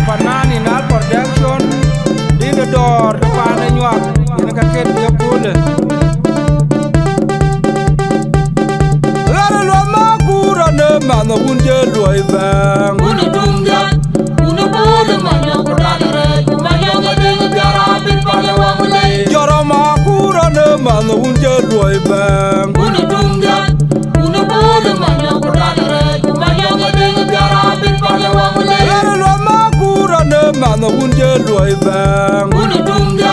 Panani na production di the door the pan nyuak ina ka ket ya pule la lo ma kura ne ma no unje loi bang Unu dumja, unu bolu manya kudadare, kumanya ngadeng biara bin pada wangule. joro ma kura ne ma no unje loi bang Unu dumja, unu bolu manya kudadare, kumanya ngadeng biara bin pada wangule. la lo ma kura ne ma no unje loi bang Unu dumja,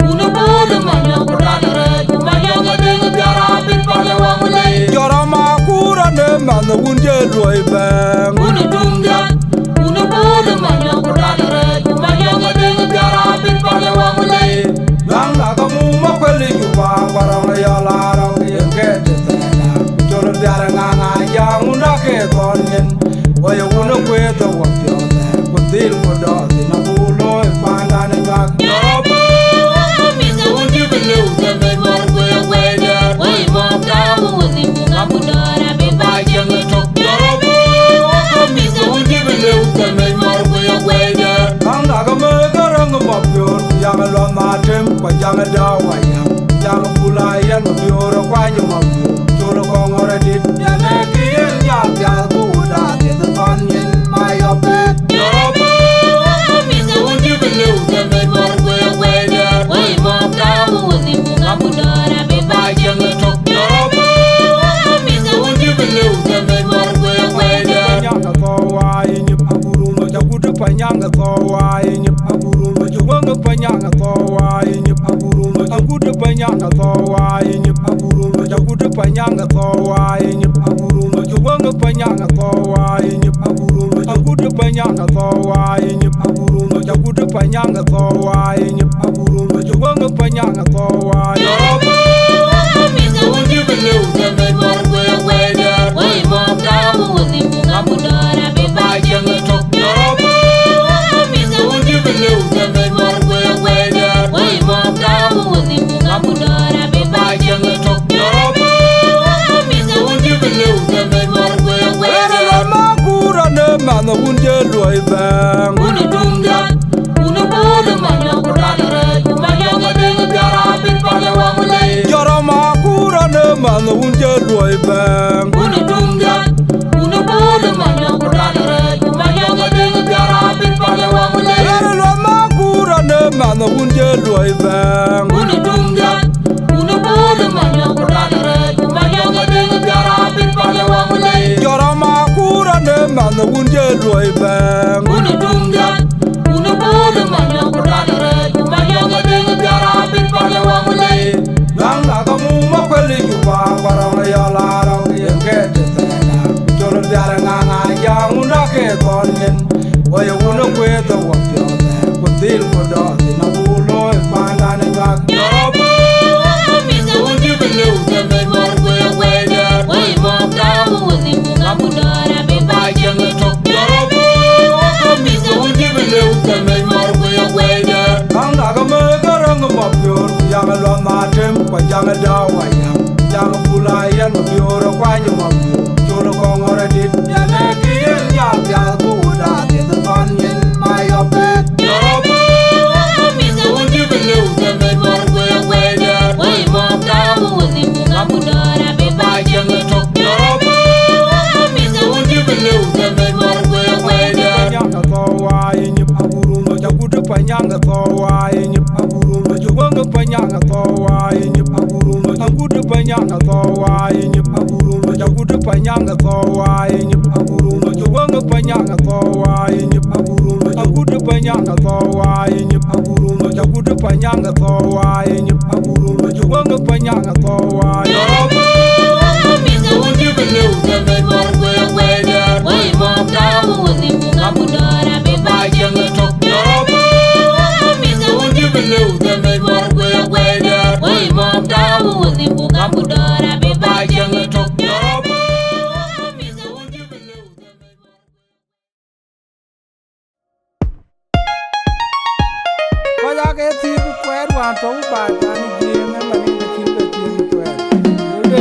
unu bolu manya kudadare, kumanya ngadeng biara bin pada wangule. joro ma kura ne ma no unje loi bang Unu dumja, unu bolu manya kudadare, kumanya ngadeng biara bin pada wangule. Lang la ka mu ma kweli ju ba barang ya la ra ye ke te na jolo biara nga nga ya unda ke ton yen wa ye una kwe to wa pyo te ko dil ko do ti na bu lo e pa na ne ga Yorobu, mizu unji belu keme morgue wede. Wai mom dawu uzi bunga budora biba jenga tok. Yorobu, mizu unji belu keme morgue wede. lang la ka me ga rang ma pyo ya ga lo ma tem ko ja ga da wa ya ga bu la ya no pyo ro kwa ni ma pyo jolo ko ngore dit ya ne ki ya ya bu da ti the ton yen ma yo pe Yorobu, mizu unji belu keme morgue wede. Wai mom dawu uzi bunga budora biba jenga tok. Yorobu, mizu unji belu keme morgue wede. Panyanga towa inyip aguru no jagudu panyanga towa inyip aguru no jwanga panyanga towa inyip aguru no jagudu panyanga towa inyip aguru no jagudu panyanga towa inyip aguru no jwanga panyanga towa inyip aguru no jagudu panyanga towa inyip aguru no jagudu panyanga towa inyip aguru no jwanga panyanga towa Yorobu, mizu unji belu keme morgue wede. Wai mom dawu uzi bunga budora biba jenga tok. Yorobu, mizu unji belu keme morgue wede. Wai mom dawu uzi bunga budora biba jenga tok. Yorobu, mizu unji belu keme morgue wede. la makura ne mano unje loi bang Unu dumja, unu bolu manya kudadare, kumanya ngadeng biara bin pada wangule. joro makura ne mano unje loi bang Unu dumja, unu bolu manya kudadare, kumanya ngadeng biara bin pada wangule. la makura ne mano unje loi bang Unu dumja, unu bolu manya kudadare, kumanya ngadeng biara bin pada wangule. joro makura ne mano unje loi bang Unu dumja, unu bolu manya kudadare, kumanya ngadeng biara bin pada wangule. lang la ka mu ma kweli ju ba barang ya la ra ye ke te na jolo biara nga nga ya unda ke ton yen wa ye una kwe to wa pyo te ko dil ko do ti na bu lo e pa na ne ga Yorobu, mizu unji belu keme morgue wede. Wai mom dawu uzi bunga budora biba jenga tok. Yorobu, mizu unji belu keme morgue wede. lang la ka me ga rang ma pyo ya ga lo ma tem ko ja ga da wa ya ga bu la ya no pyo ro kwa ni ma pyo jolo ko ngore dit ya ne ki ya ya bu da ti the ton yen ma yo pe Yorobu, mizu unji belu keme morgue wede. Wai mom dawu uzi bunga budora biba jenga tok. Yorobu, mizu unji belu keme morgue wede. panyanga towa inyip aguru no jagudu panyanga towa inyip aguru no jwanga panyanga towa inyip aguru no jagudu panyanga towa inyip aguru no jagudu panyanga towa inyip aguru no jwanga panyanga towa inyip aguru no jagudu panyanga towa inyip aguru no jagudu panyanga towa inyip aguru no jwanga panyanga towa Yorobu, mizu unji belu keme morgue wede. Wai mom dawu uzi bunga budora biba jenga tok. Yorobu, mizu unji belu keme morgue wede. Wai mom dawu uzi bunga budora biba jenga tok. Yorobu, mizu unji belu keme ko ya ke ti ku kwer wa to ba ta ni ji me ma ni de chin be ti ni kwer de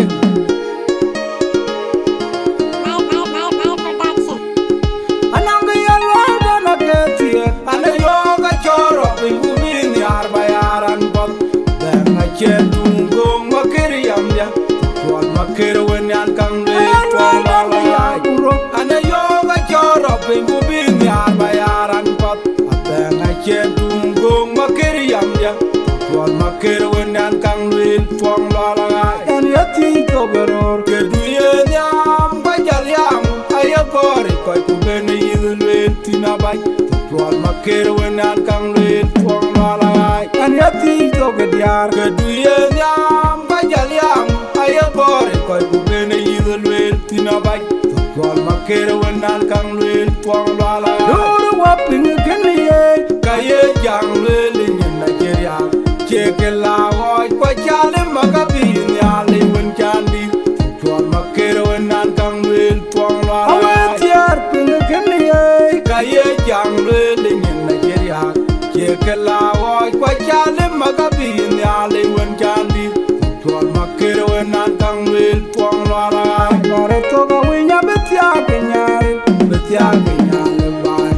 anang ya lo do na ke ti chen tung gong makir yam ja wal makir wenan kang lwel twang la la en yati to beror ke duye nyam bajal yam ayo kori koy ku ben yidlwel tina bay wal makir wenan kang lwel twang la la en yati to gediar ke duye nyam bajal yam ayo kori koy ku ben yidlwel tina bay wal makir wenan kang lwel twang la la duru wapin keniye kaye jang lwel nyin Nigeria cheke la hoy kwa chale magabi nyale wen chandi twal makir wenan kang lwel twang la awetiar pin keniye kaye jang lwel nyin Nigeria cheke la hoy kwa chale magabi nyale wen chandi twal makir wenan kang lwel twang la nore to ga winya betia kenyare bai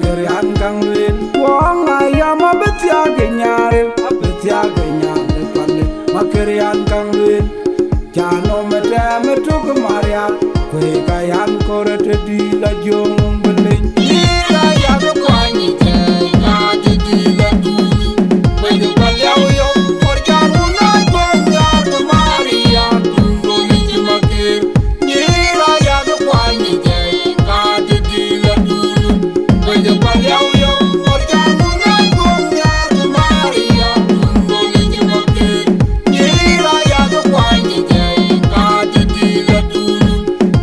kerian kang lwel twang ayama betia kenyare betia kenyare pande makerian kang lwel jano mete metu kemaria kwe kayan korete di la jong beleng ira ya ko kwani te ka di la du kwe de palya yo por jano na ko ya maria do ni makir ira ya ko kwani te ka di la du kwe de palya yo por jano na ko ya maria do ni makir ira ya ko kwani te ka di la du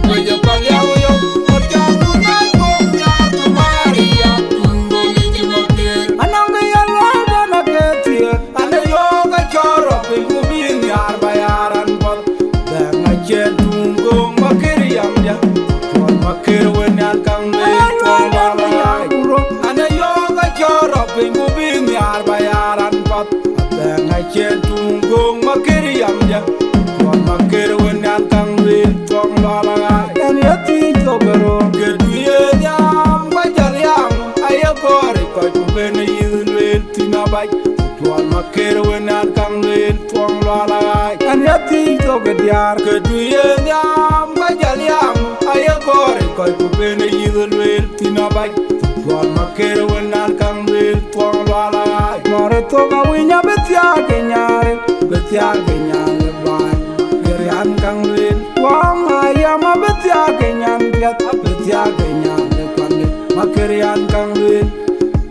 kwe de palya yo por jano na ko ya maria do ni makir ananga ya la na ketie ane yo ga choro pe gubin yar bayaran bol danga chetung gong makir yam ja twal makir wenan kang le twal la ane yo ga choro pe gubin yar bayaran bol danga chetung gong makir yam ja twal makir wenan kang le twal la en yati to bero ke duye nyam bajal yam ayo kori ko ku ben yidlwel tina bay twal makir wenan kang lwel twang la en yati to gediar ke duye nyam bajal yam ayo kori ko ku ben yidlwel tina bay twal makir wenan kang lwel twang la nore to ga winya betia kenyare bai kerian kang lwel twang ayama betia kenyan piat betia kenyare pande makerian kang lwel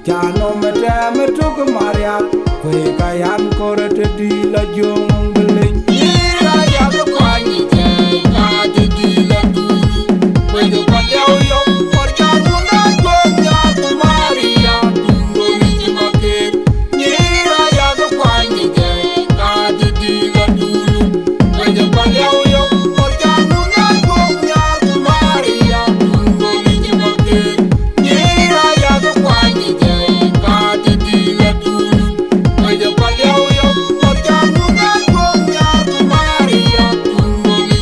jano mete metu kemaria kwe kayan korete di la jong beleng ira ya ko kwani te ka di la du kwe de palya yo por jano na ko ya maria do ni makir ira ya ko kwani te ka di la du kwe de palya yo por jano na ko ya maria do ni makir ira ya ko kwani te ka di la du kwe de palya yo por jano na ko ya maria do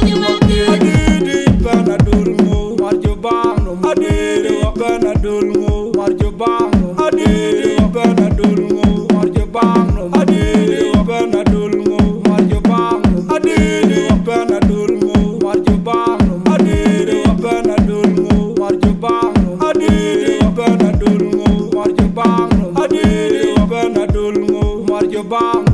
ni makir adidi panadol mo marjo bang no adidi panadol mo marjo bang no adidi panadol mo marjo bang no adidi panadol mo marjo bang no adidi panadol mo marjo bang no adidi panadol mo marjo bang no adidi panadol mo marjo bang no adidi panadol mo marjo bang